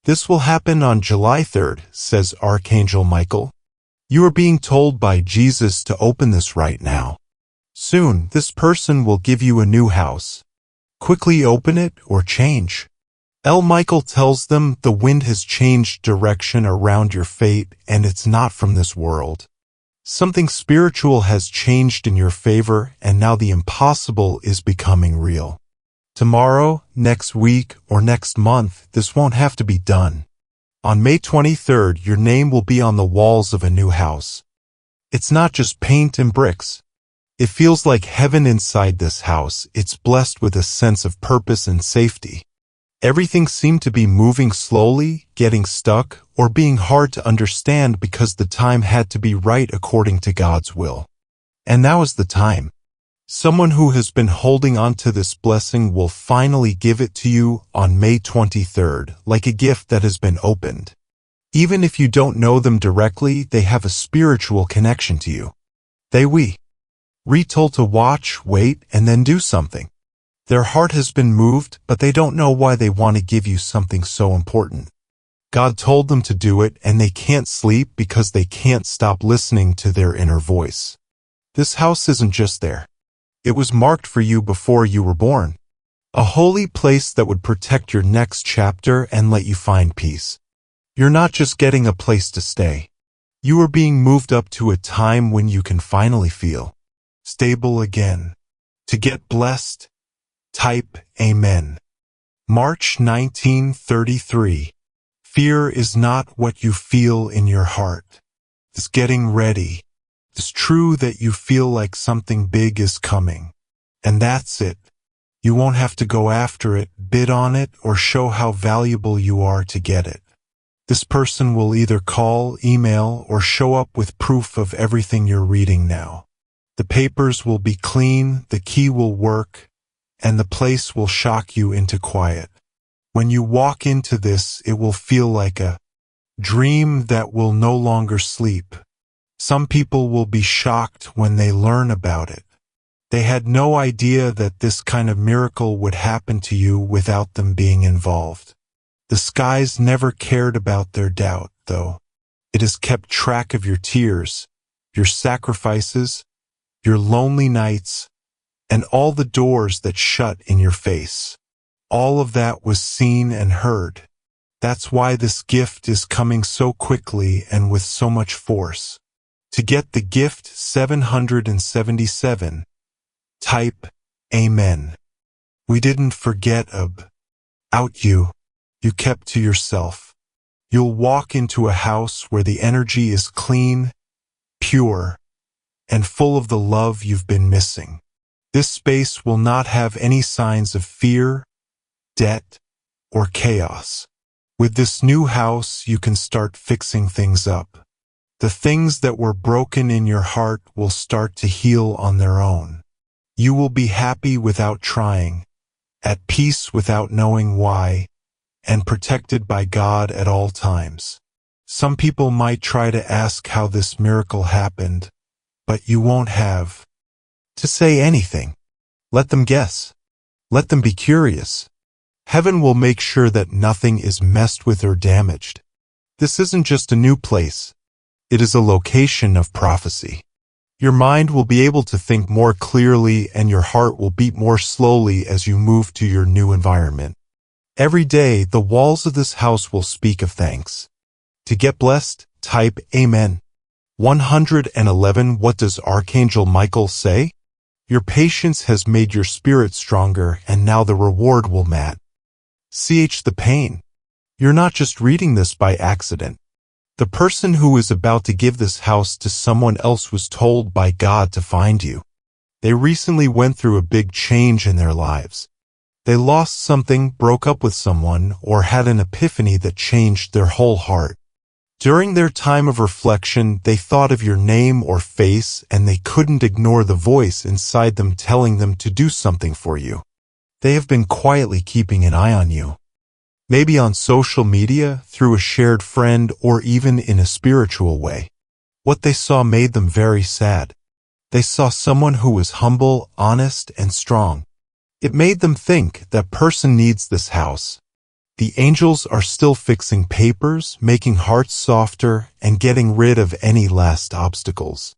This will happen on July 3rd, says Archangel Michael. You are being told by Jesus to open this right now. Soon, this person will give you a new house. Quickly open it or change. Michael tells them the wind has changed direction around your fate and it's not from this world. Something spiritual has changed in your favor and now the impossible is becoming real. Tomorrow, next week, or next month, this won't have to be done. On May 23rd, your name will be on the walls of a new house. It's not just paint and bricks. It feels like heaven inside this house. It's blessed with a sense of purpose and safety. Everything seemed to be moving slowly, getting stuck, or being hard to understand because the time had to be right according to God's will. And now is the time. Someone who has been holding on to this blessing will finally give it to you on May 23rd, like a gift that has been opened. Even if you don't know them directly, they have a spiritual connection to you. Retold to watch, wait, and then do something. Their heart has been moved, but they don't know why they want to give you something so important. God told them to do it, and they can't sleep because they can't stop listening to their inner voice. This house isn't just there. It was marked for you before you were born. A holy place that would protect your next chapter and let you find peace. You're not just getting a place to stay. You are being moved up to a time when you can finally feel stable again. To get blessed, type Amen. March 1933. Fear is not what you feel in your heart. It's getting ready. It's true that you feel like something big is coming. And that's it. You won't have to go after it, bid on it, or show how valuable you are to get it. This person will either call, email, or show up with proof of everything you're reading now. The papers will be clean, the key will work, and the place will shock you into quiet. When you walk into this, it will feel like a dream that will no longer sleep. Some people will be shocked when they learn about it. They had no idea that this kind of miracle would happen to you without them being involved. The skies never cared about their doubt, though. It has kept track of your tears, your sacrifices, your lonely nights, and all the doors that shut in your face. All of that was seen and heard. That's why this gift is coming so quickly and with so much force. To get the gift 777, type Amen. We didn't forget about you. You kept to yourself. You'll walk into a house where the energy is clean, pure, and full of the love you've been missing. This space will not have any signs of fear, debt, or chaos. With this new house, you can start fixing things up. The things that were broken in your heart will start to heal on their own. You will be happy without trying, at peace without knowing why, and protected by God at all times. Some people might try to ask how this miracle happened, but you won't have to say anything. Let them guess. Let them be curious. Heaven will make sure that nothing is messed with or damaged. This isn't just a new place. It is a location of prophecy. Your mind will be able to think more clearly and your heart will beat more slowly as you move to your new environment. Every day, the walls of this house will speak of thanks. To get blessed, type Amen. 111. What does Archangel Michael say? Your patience has made your spirit stronger, and now the reward will match. The pain. You're not just reading this by accident. The person who is about to give this house to someone else was told by God to find you. They recently went through a big change in their lives. They lost something, broke up with someone, or had an epiphany that changed their whole heart. During their time of reflection, they thought of your name or face, and they couldn't ignore the voice inside them telling them to do something for you. They have been quietly keeping an eye on you. Maybe on social media, through a shared friend, or even in a spiritual way. What they saw made them very sad. They saw someone who was humble, honest, and strong. It made them think that person needs this house. The angels are still fixing papers, making hearts softer, and getting rid of any last obstacles.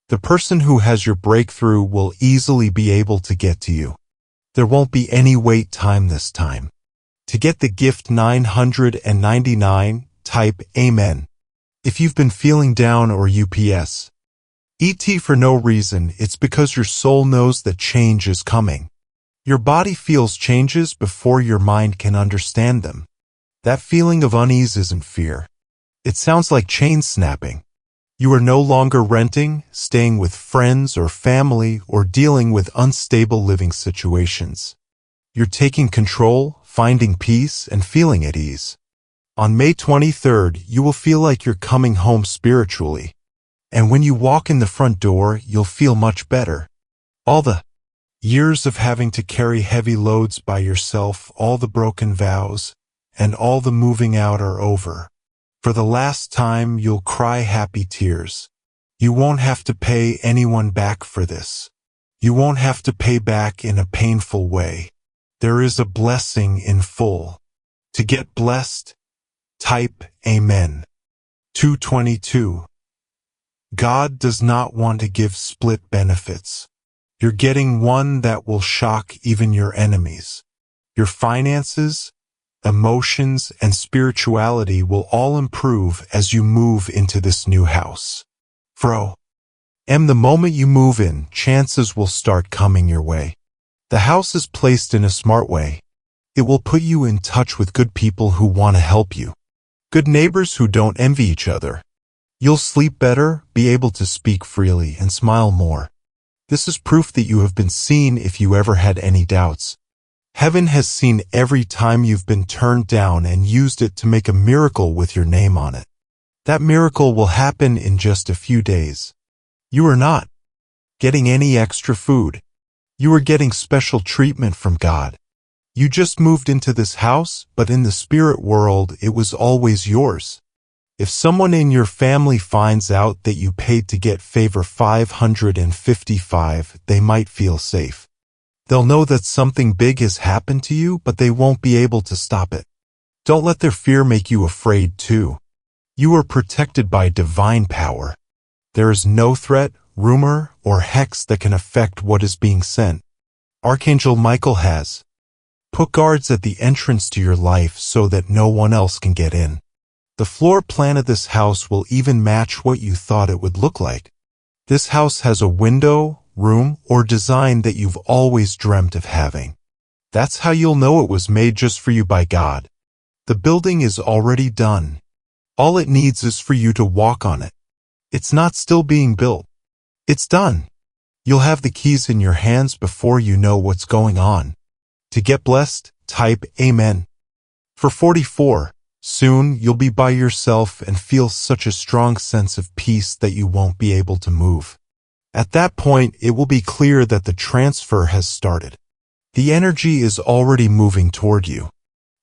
The person who has your breakthrough will easily be able to get to you. There won't be any wait time this time. To get the gift 999, type Amen. If you've been feeling down or UPS, ET for no reason, it's because your soul knows that change is coming. Your body feels changes before your mind can understand them. That feeling of unease isn't fear. It sounds like chain snapping. You are no longer renting, staying with friends or family, or dealing with unstable living situations. You're taking control, finding peace, and feeling at ease. On May 23rd, you will feel like you're coming home spiritually. And when you walk in the front door, you'll feel much better. All the years of having to carry heavy loads by yourself, all the broken vows, and all the moving out are over. For the last time, you'll cry happy tears. You won't have to pay anyone back for this. You won't have to pay back in a painful way. There is a blessing in full. To get blessed, type Amen. 222. God does not want to give split benefits. You're getting one that will shock even your enemies. Your finances, emotions, and spirituality will all improve as you move into this new house. The moment you move in, chances will start coming your way. The house is placed in a smart way. It will put you in touch with good people who want to help you. Good neighbors who don't envy each other. You'll sleep better, be able to speak freely, and smile more. This is proof that you have been seen if you ever had any doubts. Heaven has seen every time you've been turned down and used it to make a miracle with your name on it. That miracle will happen in just a few days. You are not getting any extra food. You are getting special treatment from God. You just moved into this house, but in the spirit world, it was always yours. If someone in your family finds out that you paid to get favor 555, they might feel safe. They'll know that something big has happened to you, but they won't be able to stop it. Don't let their fear make you afraid too. You are protected by divine power. There is no threat, rumor, or hex that can affect what is being sent. Archangel Michael has put guards at the entrance to your life so that no one else can get in. The floor plan of this house will even match what you thought it would look like. This house has a window, room, or design that you've always dreamt of having. That's how you'll know it was made just for you by God. The building is already done. All it needs is for you to walk on it. It's not still being built. It's done. You'll have the keys in your hands before you know what's going on. To get blessed, type Amen. For 44, soon you'll be by yourself and feel such a strong sense of peace that you won't be able to move. At that point, it will be clear that the transfer has started. The energy is already moving toward you.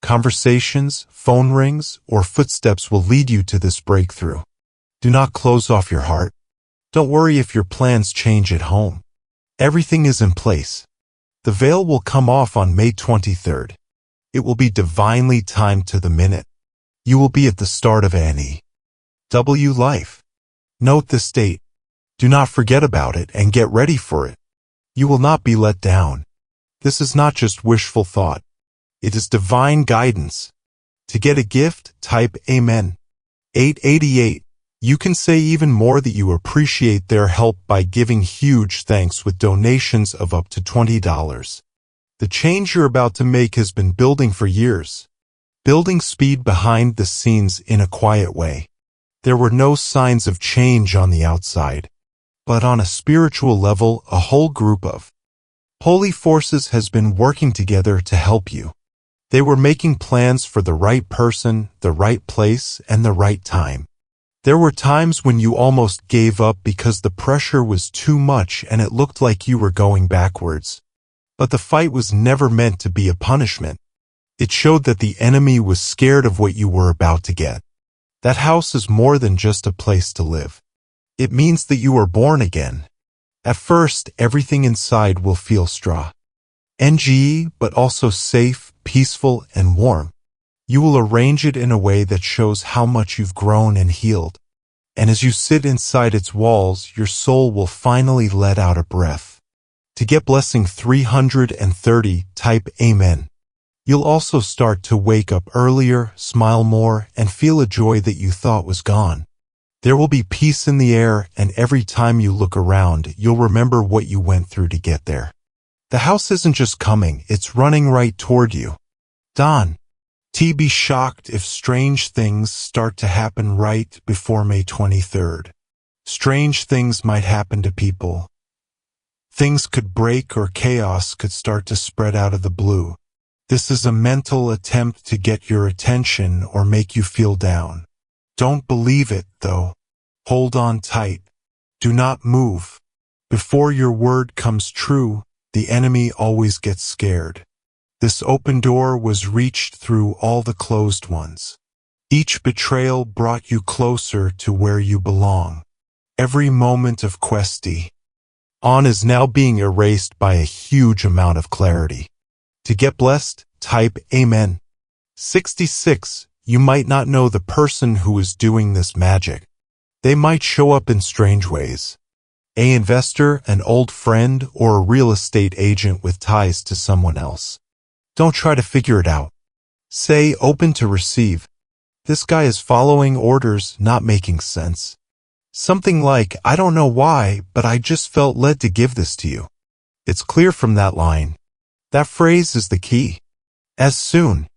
Conversations, phone rings, or footsteps will lead you to this breakthrough. Do not close off your heart. Don't worry if your plans change at home. Everything is in place. The veil will come off on May 23rd. It will be divinely timed to the minute. You will be at the start of N.E.W. life. Note this date. Do not forget about it and get ready for it. You will not be let down. This is not just wishful thought. It is divine guidance. To get a gift, type Amen. 888. You can say even more that you appreciate their help by giving huge thanks with donations of up to $20. The change you're about to make has been building for years. Building speed behind the scenes in a quiet way. There were no signs of change on the outside. But on a spiritual level, a whole group of holy forces has been working together to help you. They were making plans for the right person, the right place, and the right time. There were times when you almost gave up because the pressure was too much and it looked like you were going backwards. But the fight was never meant to be a punishment. It showed that the enemy was scared of what you were about to get. That house is more than just a place to live. It means that you are born again. At first, everything inside will feel straw. NGE, but also safe, peaceful, and warm. You will arrange it in a way that shows how much you've grown and healed. And as you sit inside its walls, your soul will finally let out a breath. To get blessing 330, type Amen. You'll also start to wake up earlier, smile more, and feel a joy that you thought was gone. There will be peace in the air, and every time you look around, you'll remember what you went through to get there. The house isn't just coming, it's running right toward you. Don. Be shocked if strange things start to happen right before May 23rd. Strange things might happen to people. Things could break or chaos could start to spread out of the blue. This is a mental attempt to get your attention or make you feel down. Don't believe it, though. Hold on tight. Do not move. Before your word comes true, the enemy always gets scared. This open door was reached through all the closed ones. Each betrayal brought you closer to where you belong. Every moment of questy on is now being erased by a huge amount of clarity. To get blessed, type Amen. 66. You might not know the person who is doing this magic. They might show up in strange ways. An investor, an old friend, or a real estate agent with ties to someone else. Don't try to figure it out. Say open to receive. This guy is following orders, not making sense. Something like, I don't know why, but I just felt led to give this to you. It's clear from that line. That phrase is the key. As soon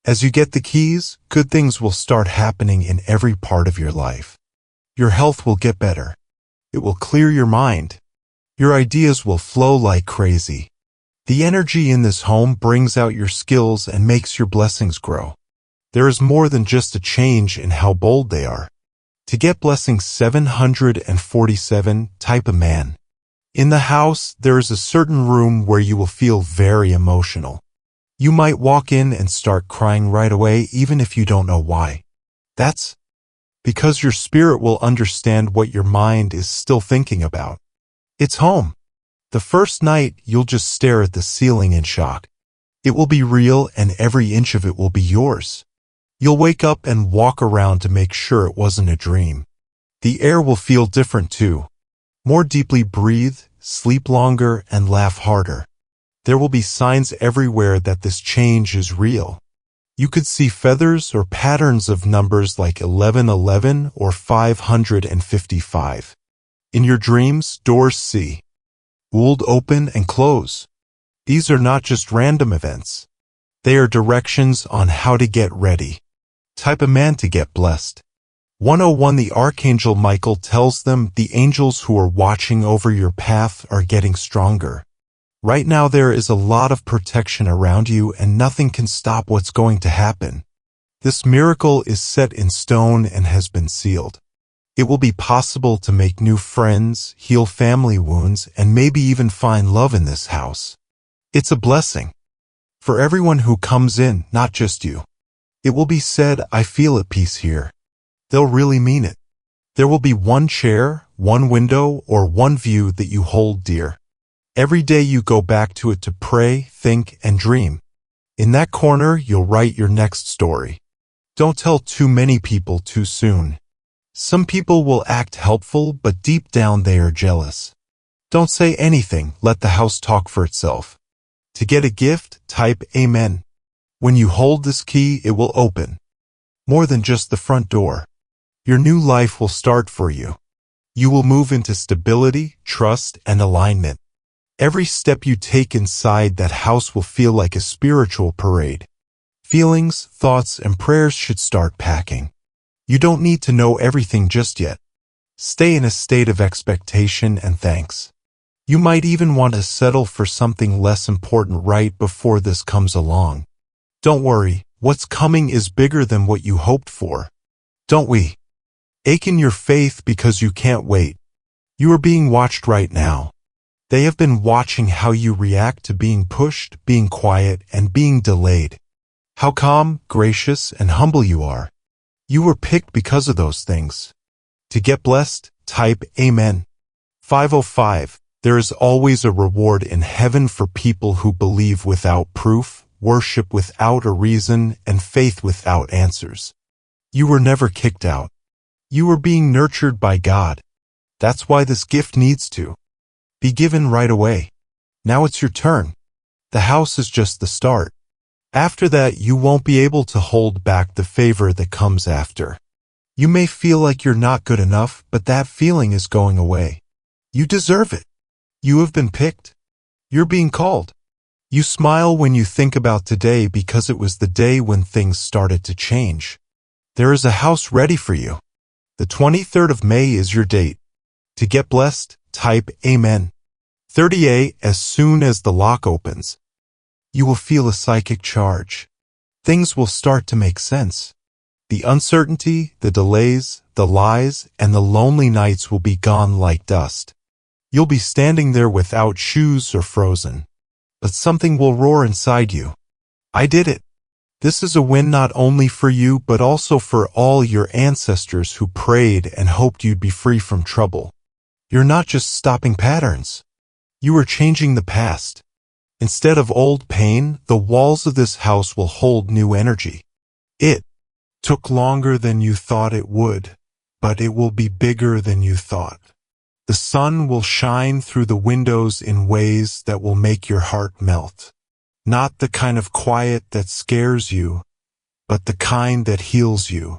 as you get the keys, good things will start happening in every part of your life. Your health will get better. It will clear your mind. Your ideas will flow like crazy. The energy in this home brings out your skills and makes your blessings grow. There is more than just a change in how bold they are. To get blessing 747, type a man. In the house, there is a certain room where you will feel very emotional. You might walk in and start crying right away even if you don't know why. That's because your spirit will understand what your mind is still thinking about. It's home. The first night, you'll just stare at the ceiling in shock. It will be real and every inch of it will be yours. You'll wake up and walk around to make sure it wasn't a dream. The air will feel different too. More deeply breathe, sleep longer, and laugh harder. There will be signs everywhere that this change is real. You could see feathers or patterns of numbers like 1111 or 555. In your dreams, doors see. Would open and close. These are not just random events. They are directions on how to get ready. Type a man to get blessed. 101. The Archangel Michael tells them the angels who are watching over your path are getting stronger. Right now there is a lot of protection around you and nothing can stop what's going to happen. This miracle is set in stone and has been sealed. It will be possible to make new friends, heal family wounds, and maybe even find love in this house. It's a blessing. For everyone who comes in, not just you. It will be said, I feel at peace here. They'll really mean it. There will be one chair, one window, or one view that you hold dear. Every day you go back to it to pray, think, and dream. In that corner, you'll write your next story. Don't tell too many people too soon. Some people will act helpful, but deep down they are jealous. Don't say anything, let the house talk for itself. To get a gift, type Amen. When you hold this key, it will open. More than just the front door. Your new life will start for you. You will move into stability, trust, and alignment. Every step you take inside that house will feel like a spiritual parade. Feelings, thoughts, and prayers should start packing. You don't need to know everything just yet. Stay in a state of expectation and thanks. You might even want to settle for something less important right before this comes along. Don't worry, what's coming is bigger than what you hoped for. Don't we? Ache in your faith because you can't wait. You are being watched right now. They have been watching how you react to being pushed, being quiet, and being delayed. How calm, gracious, and humble you are. You were picked because of those things. To get blessed, type Amen. 505. There is always a reward in heaven for people who believe without proof, worship without a reason, and faith without answers. You were never kicked out. You were being nurtured by God. That's why this gift needs to be given right away. Now it's your turn. The house is just the start. After that, you won't be able to hold back the favor that comes after. You may feel like you're not good enough, but that feeling is going away. You deserve it. You have been picked. You're being called. You smile when you think about today because it was the day when things started to change. There is a house ready for you. The 23rd of May is your date. To get blessed, type Amen. 30A. As soon as the lock opens, you will feel a psychic charge. Things will start to make sense. The uncertainty, the delays, the lies, and the lonely nights will be gone like dust. You'll be standing there without shoes or frozen. But something will roar inside you. I did it. This is a win not only for you but also for all your ancestors who prayed and hoped you'd be free from trouble. You're not just stopping patterns. You are changing the past. Instead of old pain, the walls of this house will hold new energy. It took longer than you thought it would, but it will be bigger than you thought. The sun will shine through the windows in ways that will make your heart melt. Not the kind of quiet that scares you, but the kind that heals you.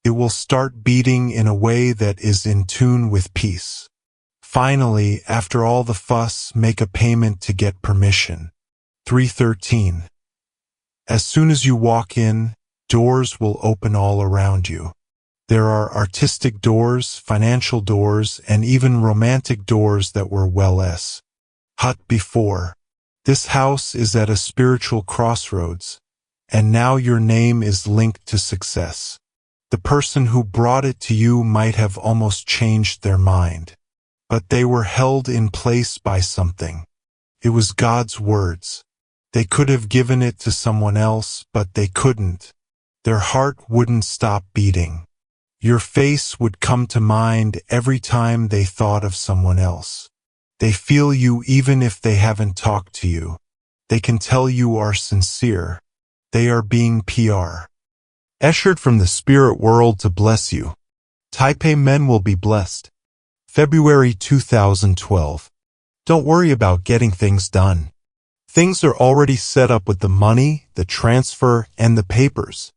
It will start beating in a way that is in tune with peace. Finally, after all the fuss, make a payment to get permission. 313. As soon as you walk in, doors will open all around you. There are artistic doors, financial doors, and even romantic doors that were hut before. This house is at a spiritual crossroads, and now your name is linked to success. The person who brought it to you might have almost changed their mind, but they were held in place by something. It was God's words. They could have given it to someone else, but they couldn't. Their heart wouldn't stop beating. Your face would come to mind every time they thought of someone else. They feel you even if they haven't talked to you. They can tell you are sincere. They are being ushered from the spirit world to bless you. Type Amen will be blessed. February 2012. Don't worry about getting things done. Things are already set up with the money, the transfer, and the papers.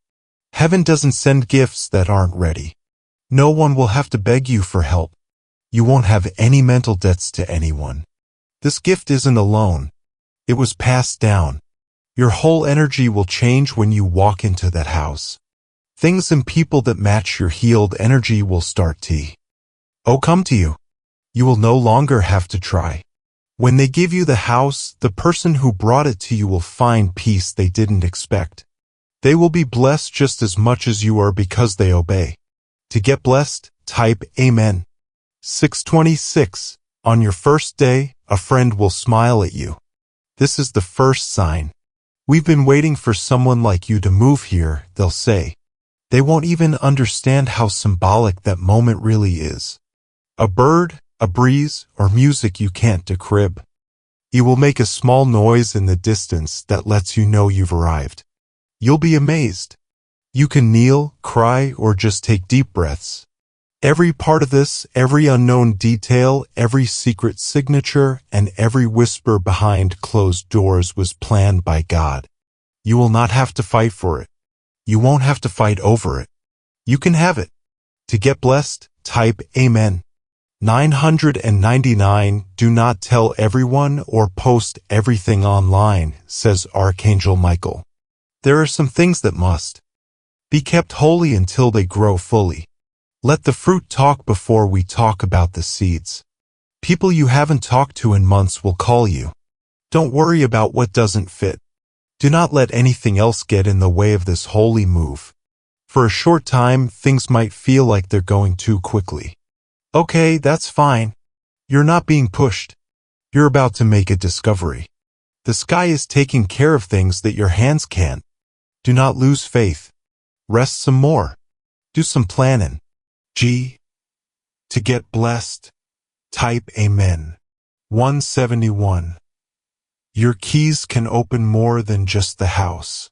Heaven doesn't send gifts that aren't ready. No one will have to beg you for help. You won't have any mental debts to anyone. This gift isn't a loan. It was passed down. Your whole energy will change when you walk into that house. Things and people that match your healed energy will start to come to you. You will no longer have to try. When they give you the house, the person who brought it to you will find peace they didn't expect. They will be blessed just as much as you are because they obey. To get blessed, type Amen. 626. On your first day, a friend will smile at you. This is the first sign. We've been waiting for someone like you to move here, they'll say. They won't even understand how symbolic that moment really is. A bird, a breeze, or music you can't decrib. You will make a small noise in the distance that lets you know you've arrived. You'll be amazed. You can kneel, cry, or just take deep breaths. Every part of this, every unknown detail, every secret signature, and every whisper behind closed doors was planned by God. You will not have to fight for it. You won't have to fight over it. You can have it. To get blessed, type Amen. 999. Do not tell everyone or post everything online, says Archangel Michael. There are some things that must be kept holy until they grow fully. Let the fruit talk before we talk about the seeds. People you haven't talked to in months will call you. Don't worry about what doesn't fit. Do not let anything else get in the way of this holy move. For a short time, things might feel like they're going too quickly. Okay, that's fine. You're not being pushed. You're about to make a discovery. The sky is taking care of things that your hands can't. Do not lose faith. Rest some more. Do some planning. To get blessed, type Amen. 171. Your keys can open more than just the house.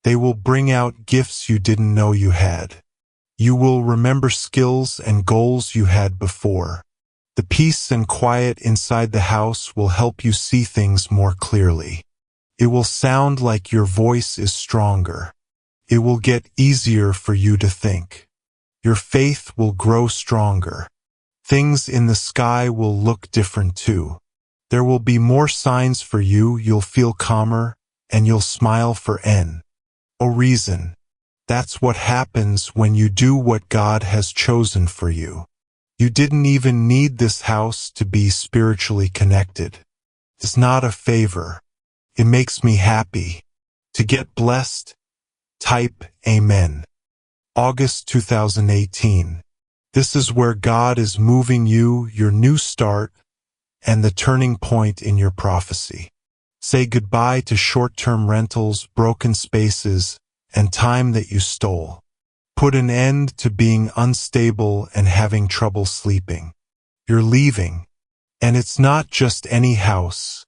They will bring out gifts you didn't know you had. You will remember skills and goals you had before. The peace and quiet inside the house will help you see things more clearly. It will sound like your voice is stronger. It will get easier for you to think. Your faith will grow stronger. Things in the sky will look different too. There will be more signs for you, you'll feel calmer, and you'll smile for a reason. That's what happens when you do what God has chosen for you. You didn't even need this house to be spiritually connected. It's not a favor. It makes me happy. To get blessed, type Amen. August 2018. This is where God is moving you, your new start, and the turning point in your prophecy. Say goodbye to short-term rentals, broken spaces, and time that you stole. Put an end to being unstable and having trouble sleeping. You're leaving, and it's not just any house.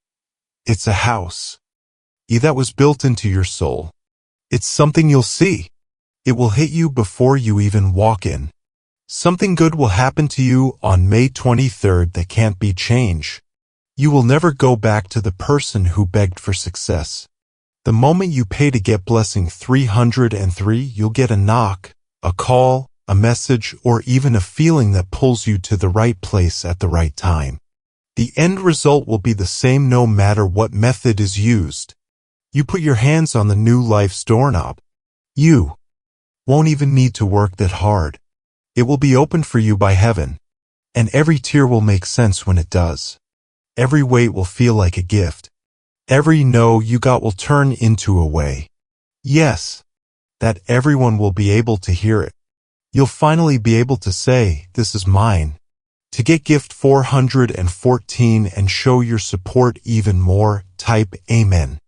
It's a house that was built into your soul. It's something you'll see. It will hit you before you even walk in. Something good will happen to you on May 23rd that can't be changed. You will never go back to the person who begged for success. The moment you pay to get blessing 303, you'll get a knock, a call, a message, or even a feeling that pulls you to the right place at the right time. The end result will be the same no matter what method is used. You put your hands on the new life's doorknob. You won't even need to work that hard. It will be opened for you by heaven, and every tear will make sense when it does. Every wait will feel like a gift. Every no you got will turn into a way. Yes, that everyone will be able to hear it. You'll finally be able to say, "This is mine." To get gift 414 and show your support even more, type Amen.